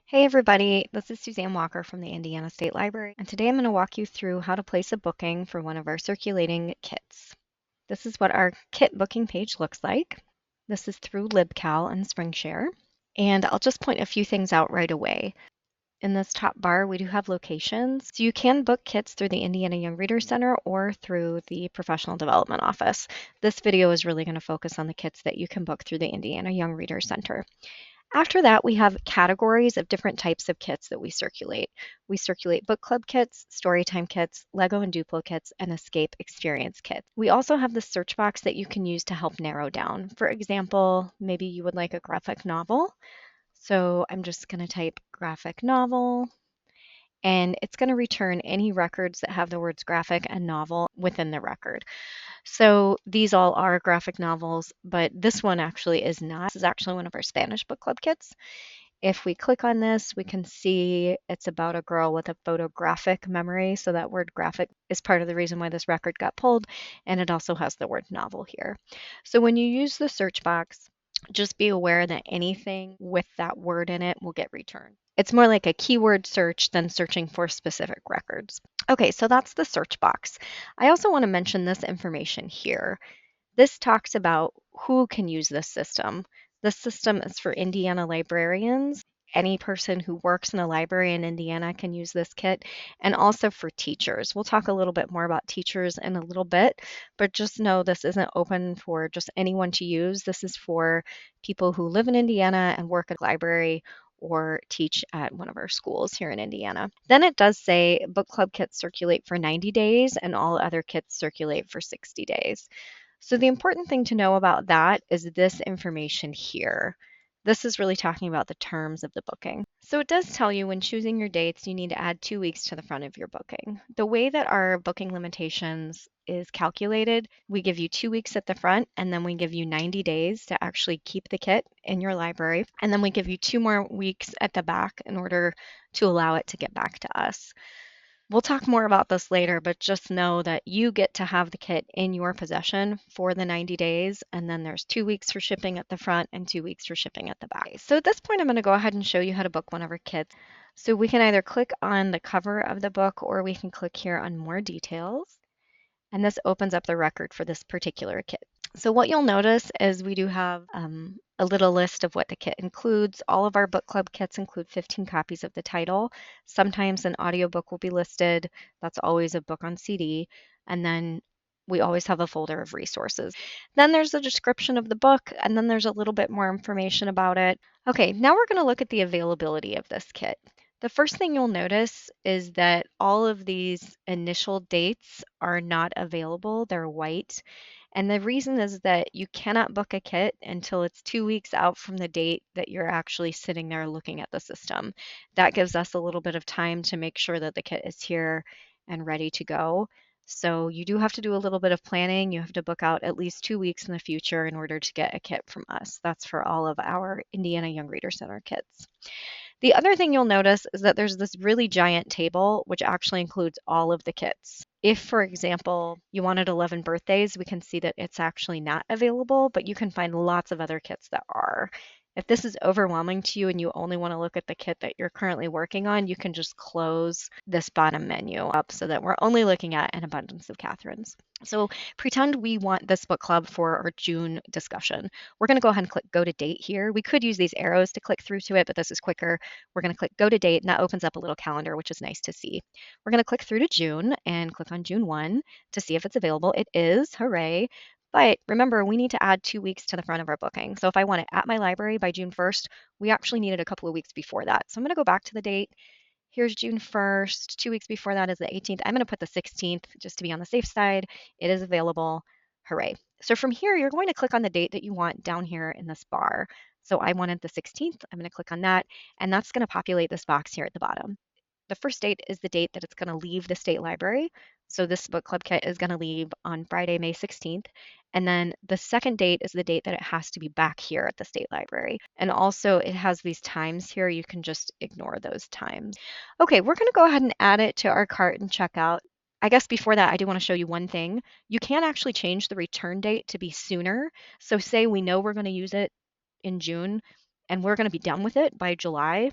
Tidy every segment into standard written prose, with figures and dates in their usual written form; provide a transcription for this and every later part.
Hey everybody, this is Suzanne Walker from the Indiana State Library, and today I'm going to walk you through how to place a booking for one of our circulating kits. This is what our kit booking page looks like. This is through LibCal and SpringShare, and I'll just point a few things out right away. In this top bar, we do have locations. So you can book kits through the Indiana Young Readers Center or through the Professional Development Office. This video is really going to focus on the kits that you can book through the Indiana Young Readers Center. After that, we have categories of different types of kits that we circulate. We circulate book club kits, Storytime kits, Lego and Duplo kits, and Escape Experience kits. We also have the search box that you can use to help narrow down. For example, maybe you would like a graphic novel. So I'm just going to type graphic novel, and it's going to return any records that have the words graphic and novel within the record. So these all are graphic novels, but this one actually is not. This is actually one of our Spanish book club kits. If we click on this, we can see it's about a girl with a photographic memory. So that word graphic is part of the reason why this record got pulled. And it also has the word novel here. So when you use the search box, just be aware that anything with that word in it will get returned. It's more like a keyword search than searching for specific records. Okay, so that's the search box. I also want to mention this information here. This talks about who can use this system. This system is for Indiana librarians. Any person who works in a library in Indiana can use this kit, and also for teachers. We'll talk a little bit more about teachers in a little bit, but just know this isn't open for just anyone to use. This is for people who live in Indiana and work at a library or teach at one of our schools here in Indiana. Then it does say book club kits circulate for 90 days and all other kits circulate for 60 days. So the important thing to know about that is this information here. This is really talking about the terms of the booking. So it does tell you when choosing your dates, you need to add 2 weeks to the front of your booking. The way that our booking limitations is calculated, we give you 2 weeks at the front, and then we give you 90 days to actually keep the kit in your library. And then we give you 2 more weeks at the back in order to allow it to get back to us. We'll talk more about this later, but just know that you get to have the kit in your possession for the 90 days, and then there's 2 weeks for shipping at the front and 2 weeks for shipping at the back. So at this point, I'm going to go ahead and show you how to book one of our kits. So we can either click on the cover of the book or we can click here on more details. And this opens up the record for this particular kit. So what you'll notice is we do have a little list of what the kit includes. All of our book club kits include 15 copies of the title. Sometimes an audiobook will be listed. That's always a book on CD. And then we always have a folder of resources. Then there's a description of the book, and then there's a little bit more information about it. Okay, now we're going to look at the availability of this kit. The first thing you'll notice is that all of these initial dates are not available. They're white. And the reason is that you cannot book a kit until it's 2 weeks out from the date that you're actually sitting there looking at the system. That gives us a little bit of time to make sure that the kit is here and ready to go. So you do have to do a little bit of planning. You have to book out at least 2 weeks in the future in order to get a kit from us. That's for all of our Indiana Young Reader Center kits. The other thing you'll notice is that there's this really giant table, which actually includes all of the kits. If, for example, you wanted 11 birthdays, we can see that it's actually not available, but you can find lots of other kits that are. If this is overwhelming to you and you only want to look at the kit that you're currently working on, you can just close this bottom menu up so that we're only looking at an abundance of Catherines. So pretend we want this book club for our June discussion. We're going to go ahead and click go to date here. We could use these arrows to click through to it, but this is quicker. We're going to click go to date, and that opens up a little calendar, which is nice to see. We're going to click through to June and click on June 1 to see if it's available. It is, hooray. But remember, we need to add 2 weeks to the front of our booking. So if I want it at my library by June 1st, we actually needed a couple of weeks before that. So I'm going to go back to the date. Here's June 1st. 2 weeks before that is the 18th. I'm going to put the 16th just to be on the safe side. It is available. Hooray. So from here, you're going to click on the date that you want down here in this bar. So I wanted the 16th. I'm going to click on that, and that's going to populate this box here at the bottom. The first date is the date that it's going to leave the state library. So this book club kit is going to leave on Friday, May 16th. And then the second date is the date that it has to be back here at the state library. And also it has these times here. You can just ignore those times. Okay, we're going to go ahead and add it to our cart and check out. I guess before that, I do want to show you one thing. You can actually change the return date to be sooner. So say we know we're going to use it in June and we're going to be done with it by July.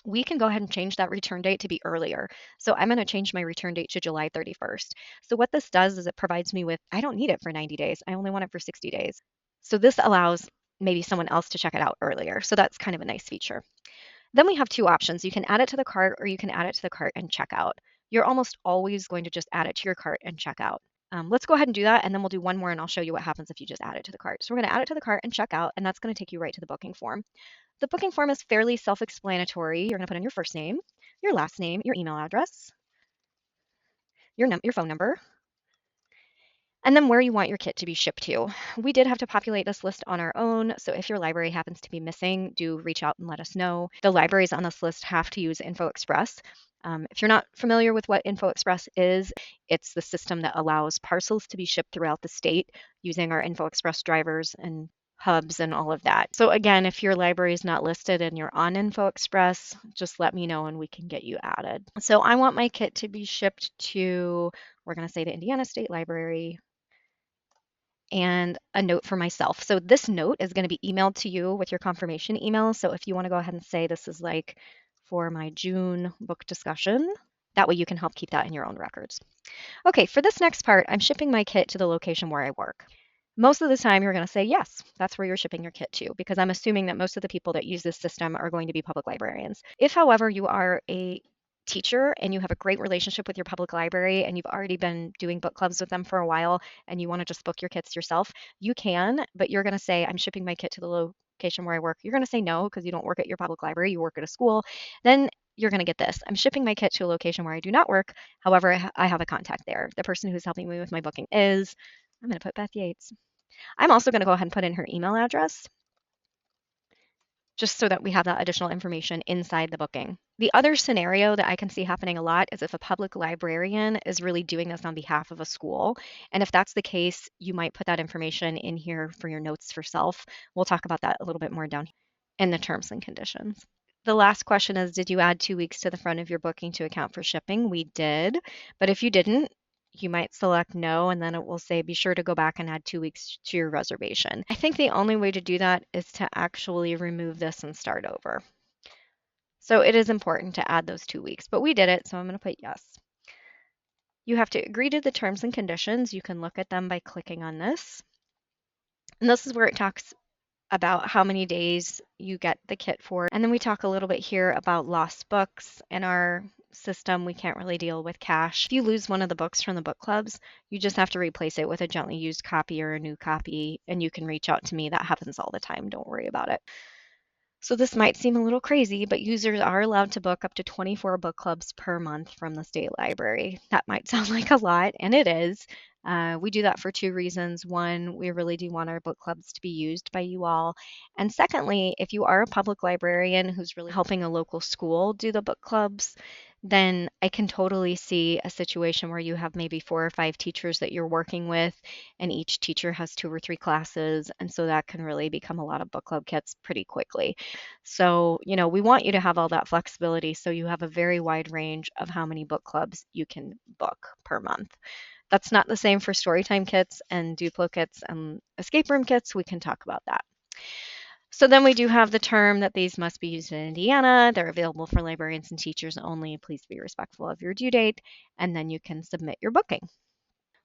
we can go ahead and change that return date to be earlier. So I'm going to change my return date to July 31st. So what this does is it provides me with, I don't need it for 90 days. I only want it for 60 days. So this allows maybe someone else to check it out earlier. So that's kind of a nice feature. Then we have two options. You can add it to the cart or you can add it to the cart and check out. You're almost always going to just add it to your cart and check out. Let's go ahead and do that, and then we'll do one more and I'll show you what happens if you just add it to the cart. So we're going to add it to the cart and check out, and that's going to take you right to the booking form. The booking form is fairly self-explanatory. You're going to put in your first name, your last name, your email address, your phone number, and then where you want your kit to be shipped to. We did have to populate this list on our own, so if your library happens to be missing, do reach out and let us know. The libraries on this list have to use InfoExpress. If you're not familiar with what InfoExpress is, it's the system that allows parcels to be shipped throughout the state using our InfoExpress drivers and hubs and all of that. So again, if your library is not listed and you're on InfoExpress, just let me know and we can get you added. So I want my kit to be shipped to, we're going to say the Indiana State Library, and a note for myself. So this note is going to be emailed to you with your confirmation email. So if you want to go ahead and say this is like for my June book discussion, that way you can help keep that in your own records. Okay, for this next part, I'm shipping my kit to the location where I work. Most of the time, you're going to say yes, that's where you're shipping your kit to, because I'm assuming that most of the people that use this system are going to be public librarians. If, however, you are a teacher and you have a great relationship with your public library and you've already been doing book clubs with them for a while and you want to just book your kits yourself, you can, but you're going to say, I'm shipping my kit to the location where I work. You're going to say no because you don't work at your public library, you work at a school. Then you're going to get this. I'm shipping my kit to a location where I do not work. However, I have a contact there. The person who's helping me with my booking is, I'm going to put Beth Yates. I'm also going to go ahead and put in her email address just so that we have that additional information inside the booking. The other scenario that I can see happening a lot is if a public librarian is really doing this on behalf of a school. And if that's the case, you might put that information in here for your notes for self. We'll talk about that a little bit more down here in the terms and conditions. The last question is, did you add 2 weeks to the front of your booking to account for shipping? We did, but if you didn't, you might select no, and then it will say be sure to go back and add 2 weeks to your reservation. I think the only way to do that is to actually remove this and start over. So it is important to add those 2 weeks, but we did it, so I'm going to put yes. You have to agree to the terms and conditions. You can look at them by clicking on this. And this is where it talks about how many days you get the kit for. And then we talk a little bit here about lost books. In our system, we can't really deal with cash. If you lose one of the books from the book clubs, you just have to replace it with a gently used copy or a new copy, and you can reach out to me. That happens all the time. Don't worry about it. So this might seem a little crazy, but users are allowed to book up to 24 book clubs per month from the state library. That might sound like a lot, and it is. We do that for two reasons. One, we really do want our book clubs to be used by you all. And secondly, if you are a public librarian who's really helping a local school do the book clubs, then I can totally see a situation where you have maybe 4 or 5 teachers that you're working with, and each teacher has 2 or 3 classes. And so that can really become a lot of book club kits pretty quickly. So, we want you to have all that flexibility so you have a very wide range of how many book clubs you can book per month. That's not the same for Storytime kits and Duplo kits and escape room kits. We can talk about that. So then we do have the term that these must be used in Indiana. They're available for librarians and teachers only. Please be respectful of your due date, and then you can submit your booking.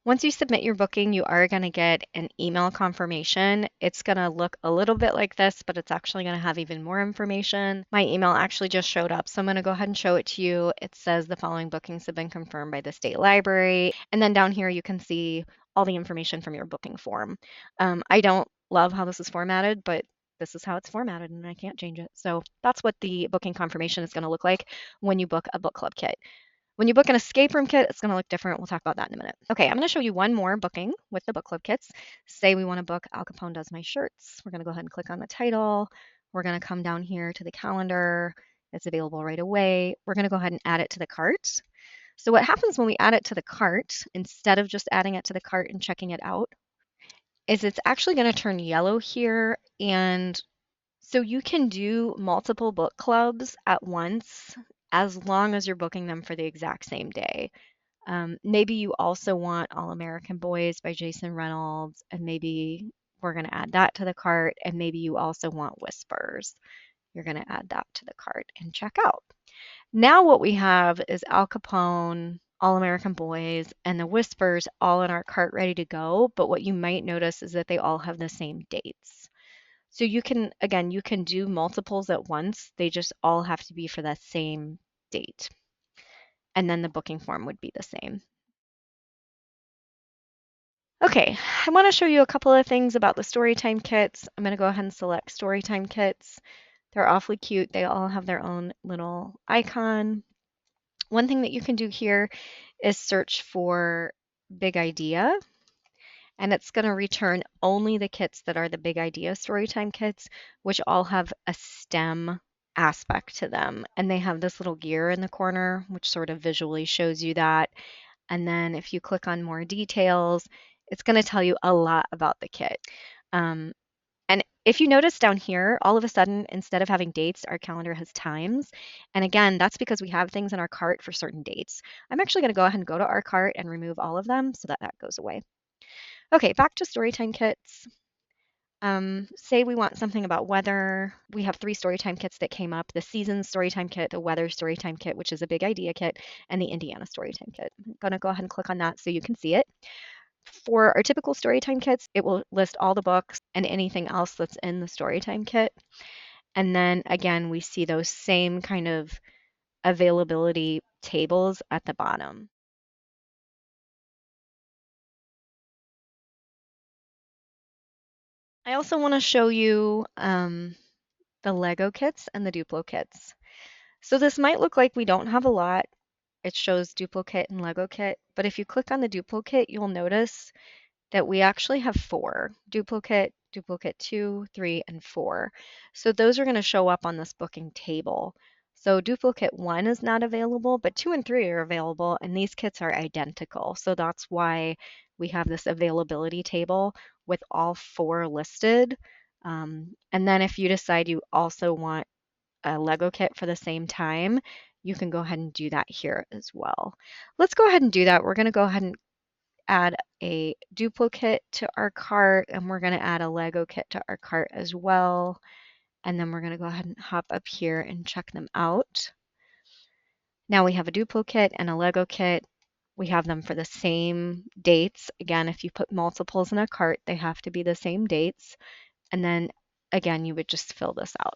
Once you submit your booking, you are going to get an email confirmation. It's going to look a little bit like this, but it's actually going to have even more information. My email actually just showed up, so I'm going to go ahead and show it to you. It says the following bookings have been confirmed by the state library. And then down here, you can see all the information from your booking form. I don't love how this is formatted, but this is how it's formatted and I can't change it. So that's what the booking confirmation is going to look like when you book a book club kit. When you book an escape room kit, it's going to look different. We'll talk about that in a minute. Okay, I'm going to show you one more booking with the book club kits. Say we want to book Al Capone Does My Shirts. We're going to go ahead and click on the title. We're going to come down here to the calendar. It's available right away. We're going to go ahead and add it to the cart. So what happens when we add it to the cart, instead of just adding it to the cart and checking it out, is it's actually going to turn yellow here. And so you can do multiple book clubs at once as long as you're booking them for the exact same day. Maybe you also want All American Boys by Jason Reynolds, and maybe we're going to add that to the cart, and maybe you also want Whispers. you're going to add that to the cart and check out. Now what we have is Al Capone, All American Boys, and the Whispers all in our cart ready to go. But what you might notice is that they all have the same dates. So you can, again, you can do multiples at once. They just all have to be for that same date. And then the booking form would be the same. Okay, I want to show you a couple of things about the Storytime kits. I'm going to go ahead and select Storytime kits. They're awfully cute. They all have their own little icon. One thing that you can do here is search for Big Idea, and it's going to return only the kits that are the Big Idea Storytime kits, which all have a STEM aspect to them. And they have this little gear in the corner, which sort of visually shows you that. And then if you click on more details, it's going to tell you a lot about the kit. And if you notice down here, all of a sudden, instead of having dates, our calendar has times. And again, that's because we have things in our cart for certain dates. I'm actually going to go ahead and go to our cart and remove all of them so that that goes away. Okay, back to Storytime kits. Say we want something about weather. We have 3 Storytime kits that came up: the Seasons Storytime kit, the Weather Storytime kit, which is a Big Idea kit, and the Indiana Storytime kit. I'm going to go ahead and click on that so you can see it. For our typical Storytime kits, it will list all the books and anything else that's in the Storytime kit. And then again, we see those same kind of availability tables at the bottom. I also want to show you the Lego kits and the Duplo kits. So this might look like we don't have a lot. It shows Duplo kit and Lego kit, but if you click on the Duplo kit, you'll notice that we actually have 4: Duplo kit 2, 3, and 4. So those are going to show up on this booking table. So Duplo kit 1 is not available, but 2 and 3 are available, and these kits are identical. So that's why we have this availability table with all 4 listed. And then if you decide you also want a Lego kit for the same time, you can go ahead and do that here as well. Let's go ahead and do that. We're going to go ahead and add a Duplo kit to our cart, and we're going to add a Lego kit to our cart as well. And then we're going to go ahead and hop up here and check them out. Now we have a Duplo kit and a Lego kit. We have them for the same dates. Again, if you put multiples in a cart, they have to be the same dates. And then again, you would just fill this out.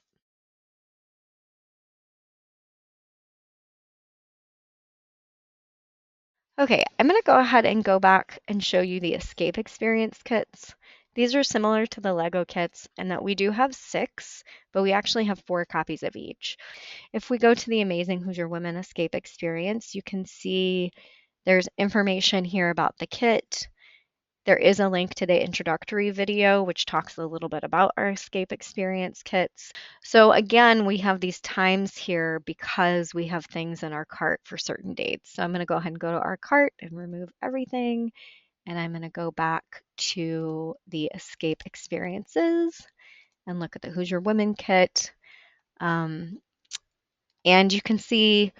Okay, I'm going to go ahead and go back and show you the Escape Experience kits. These are similar to the Lego kits in that we do have 6, but we actually have 4 copies of each. If we go to the Amazing Hoosier Women Escape Experience, you can see there's information here about the kit. There is a link to the introductory video, which talks a little bit about our Escape Experience kits. So again, we have these times here because we have things in our cart for certain dates. So I'm going to go ahead and go to our cart and remove everything. And I'm going to go back to the Escape Experiences and look at the Hoosier Women kit. And you can see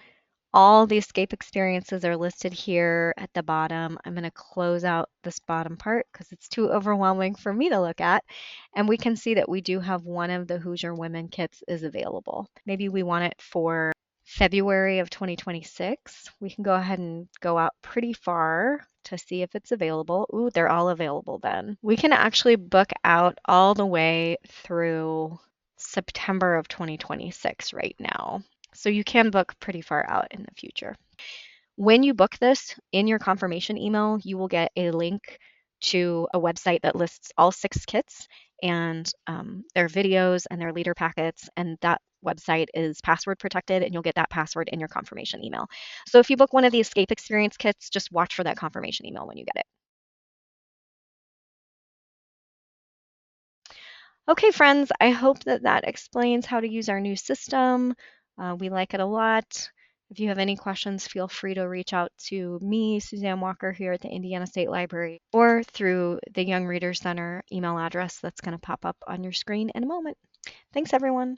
all the escape experiences are listed here at the bottom. I'm going to close out this bottom part because it's too overwhelming for me to look at. And we can see that we do have one of the Hoosier Women kits is available. Maybe we want it for February of 2026. We can go ahead and go out pretty far to see if it's available. Ooh, they're all available then. We can actually book out all the way through September of 2026 right now. So you can book pretty far out in the future. When you book this, in your confirmation email, you will get a link to a website that lists all 6 kits and their videos and their leader packets. And that website is password protected, and you'll get that password in your confirmation email. So if you book one of the Escape Experience kits, just watch for that confirmation email when you get it. Okay, friends, I hope that that explains how to use our new system. We like it a lot. If you have any questions, feel free to reach out to me, Suzanne Walker, here at the Indiana State Library, or through the Young Readers Center email address that's going to pop up on your screen in a moment. Thanks, everyone.